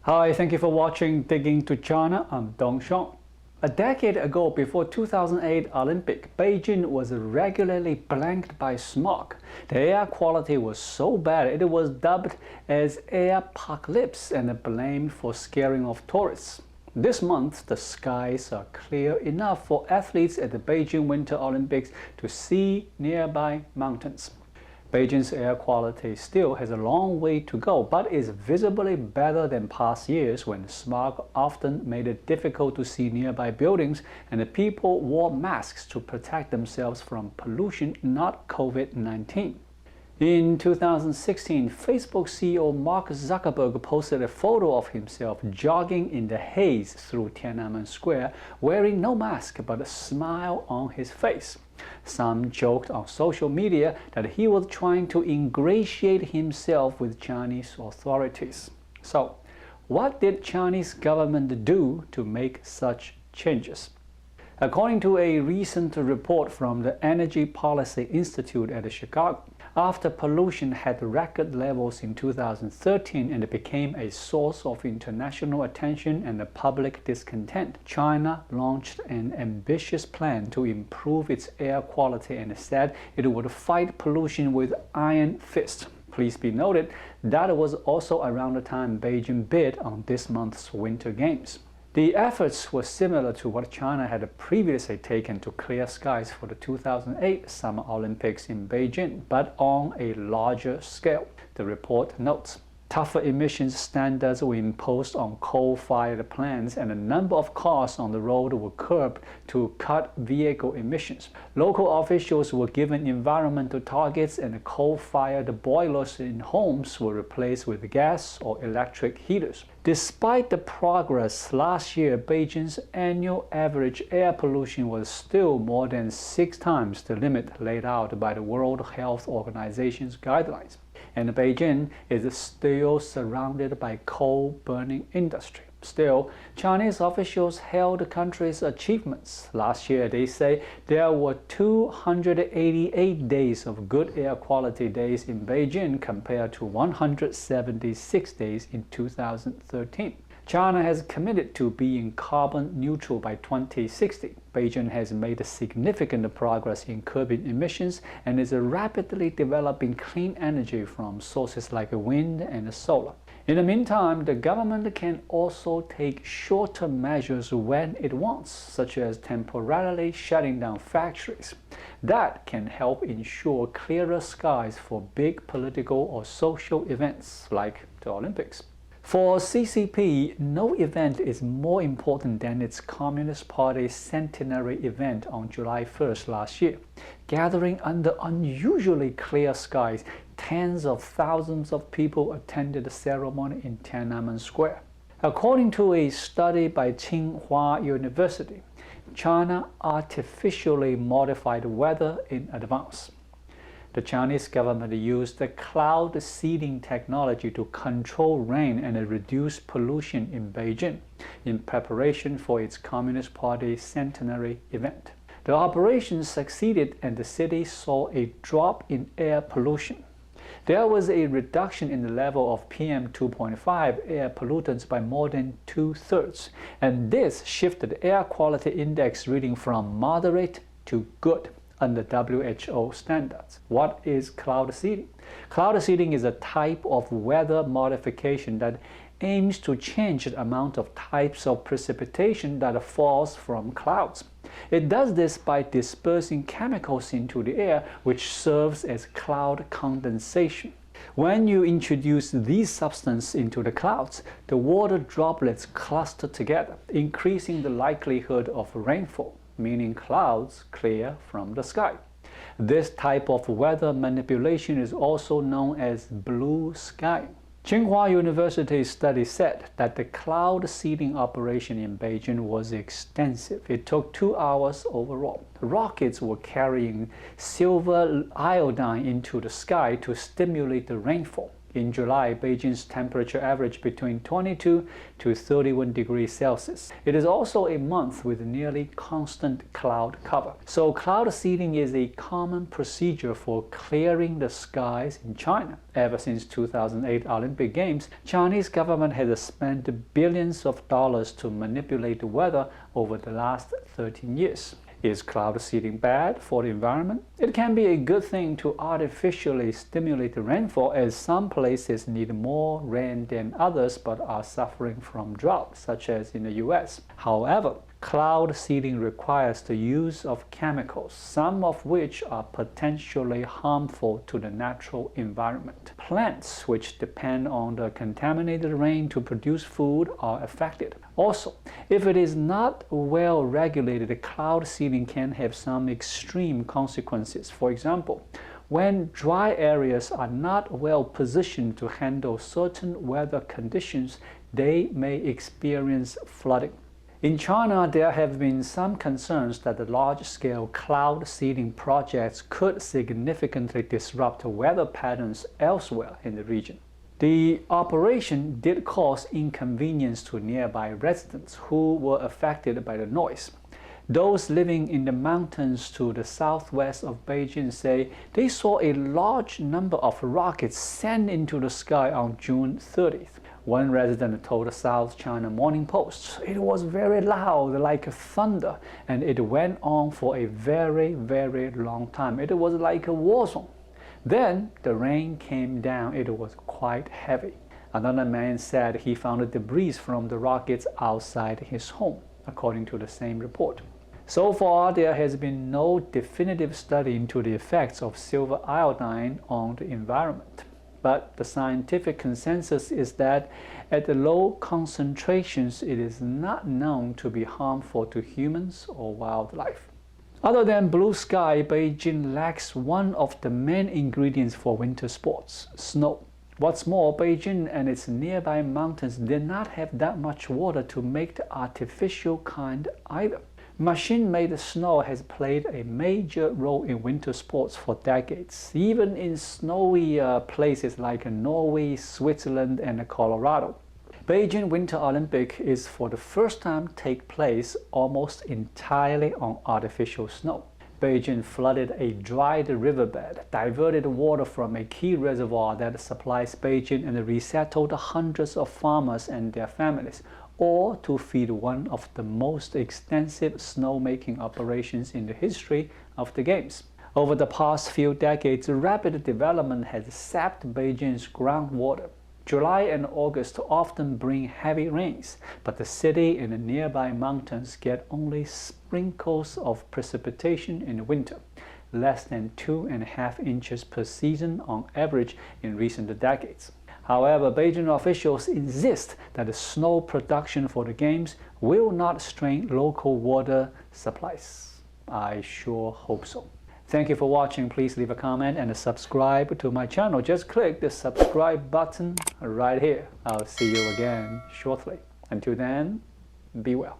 Hi, thank you for watching Digging to China. I'm Dongsheng. A decade ago, before 2008 Olympic, Beijing was regularly blanked by smog. The air quality was so bad it was dubbed as Airpocalypse and blamed for scaring off tourists. This month, the skies are clear enough for athletes at the Beijing Winter Olympics to see nearby mountains. Beijing's air quality still has a long way to go, but is visibly better than past years when smog often made it difficult to see nearby buildings and the people wore masks to protect themselves from pollution, not COVID-19. In 2016, Facebook CEO Mark Zuckerberg posted a photo of himself jogging in the haze through Tiananmen Square, wearing no mask but a smile on his face. Some joked on social media that he was trying to ingratiate himself with Chinese authorities. So, what did Chinese government do to make such changes? According to a recent report from the Energy Policy Institute at Chicago, after pollution had record levels in 2013 and it became a source of international attention and public discontent, China launched an ambitious plan to improve its air quality and said it would fight pollution with iron fist. Please be noted, that was also around the time Beijing bid on this month's Winter Games. The efforts were similar to what China had previously taken to clear skies for the 2008 Summer Olympics in Beijing, but on a larger scale, the report notes. Tougher emissions standards were imposed on coal-fired plants and a number of cars on the road were curbed to cut vehicle emissions. Local officials were given environmental targets and coal-fired boilers in homes were replaced with gas or electric heaters. Despite the progress, last year Beijing's annual average air pollution was still more than 6 times the limit laid out by the World Health Organization's guidelines. And Beijing is still surrounded by coal-burning industry. Still, Chinese officials hailed the country's achievements. Last year, they say there were 288 days of good air quality days in Beijing compared to 176 days in 2013. China has committed to being carbon neutral by 2060. Beijing has made significant progress in curbing emissions and is rapidly developing clean energy from sources like wind and solar. In the meantime, the government can also take shorter measures when it wants, such as temporarily shutting down factories. That can help ensure clearer skies for big political or social events like the Olympics. For CCP, no event is more important than its Communist Party centenary event on July 1st last year. Gathering under unusually clear skies, tens of thousands of people attended the ceremony in Tiananmen Square. According to a study by Tsinghua University, China artificially modified weather in advance. The Chinese government used the cloud seeding technology to control rain and reduce pollution in Beijing in preparation for its Communist Party centenary event. The operation succeeded and the city saw a drop in air pollution. There was a reduction in the level of PM 2.5 air pollutants by more than 2/3, and this shifted the air quality index reading from moderate to good under WHO standards. What is cloud seeding? Cloud seeding is a type of weather modification that aims to change the amount of types of precipitation that falls from clouds. It does this by dispersing chemicals into the air, which serves as cloud condensation. When you introduce these substances into the clouds, the water droplets cluster together, increasing the likelihood of rainfall, meaning clouds clear from the sky. This type of weather manipulation is also known as blue sky. Tsinghua University's study said that the cloud seeding operation in Beijing was extensive. It took 2 hours overall. Rockets were carrying silver iodine into the sky to stimulate the rainfall. In July, Beijing's temperature averaged between 22 to 31 degrees Celsius. It is also a month with nearly constant cloud cover. So cloud seeding is a common procedure for clearing the skies in China. Ever since 2008 Olympic Games, Chinese government has spent billions of dollars to manipulate the weather over the last 13 years. Is cloud seeding bad for the environment? It can be a good thing to artificially stimulate the rainfall, as some places need more rain than others but are suffering from drought, such as in the US. However, cloud seeding requires the use of chemicals, some of which are potentially harmful to the natural environment. Plants, which depend on the contaminated rain to produce food, are affected. Also, if it is not well regulated, cloud seeding can have some extreme consequences. For example, when dry areas are not well positioned to handle certain weather conditions, they may experience flooding. In China, there have been some concerns that the large-scale cloud seeding projects could significantly disrupt weather patterns elsewhere in the region. The operation did cause inconvenience to nearby residents who were affected by the noise. Those living in the mountains to the southwest of Beijing say they saw a large number of rockets sent into the sky on June 30th. One resident told the South China Morning Post, "It was very loud, like thunder, and it went on for a very, very long time. It was like a war zone. Then the rain came down. It was quite heavy." Another man said he found debris from the rockets outside his home, according to the same report. So far, there has been no definitive study into the effects of silver iodine on the environment. But the scientific consensus is that at the low concentrations, it is not known to be harmful to humans or wildlife. Other than blue sky, Beijing lacks one of the main ingredients for winter sports: snow. What's more, Beijing and its nearby mountains did not have that much water to make the artificial kind either. Machine-made snow has played a major role in winter sports for decades, even in snowy places like Norway, Switzerland, and Colorado. Beijing Winter Olympics is for the first time take place almost entirely on artificial snow. Beijing flooded a dried riverbed, diverted water from a key reservoir that supplies Beijing, and resettled hundreds of farmers and their families, or to feed one of the most extensive snowmaking operations in the history of the Games. Over the past few decades, rapid development has sapped Beijing's groundwater. July and August often bring heavy rains, but the city and the nearby mountains get only sprinkles of precipitation in winter, less than 2.5 inches per season on average in recent decades. However, Beijing officials insist that the snow production for the Games will not strain local water supplies. I sure hope so. Thank you for watching. Please leave a comment and subscribe to my channel. Just click the subscribe button right here. I'll see you again shortly. Until then, be well.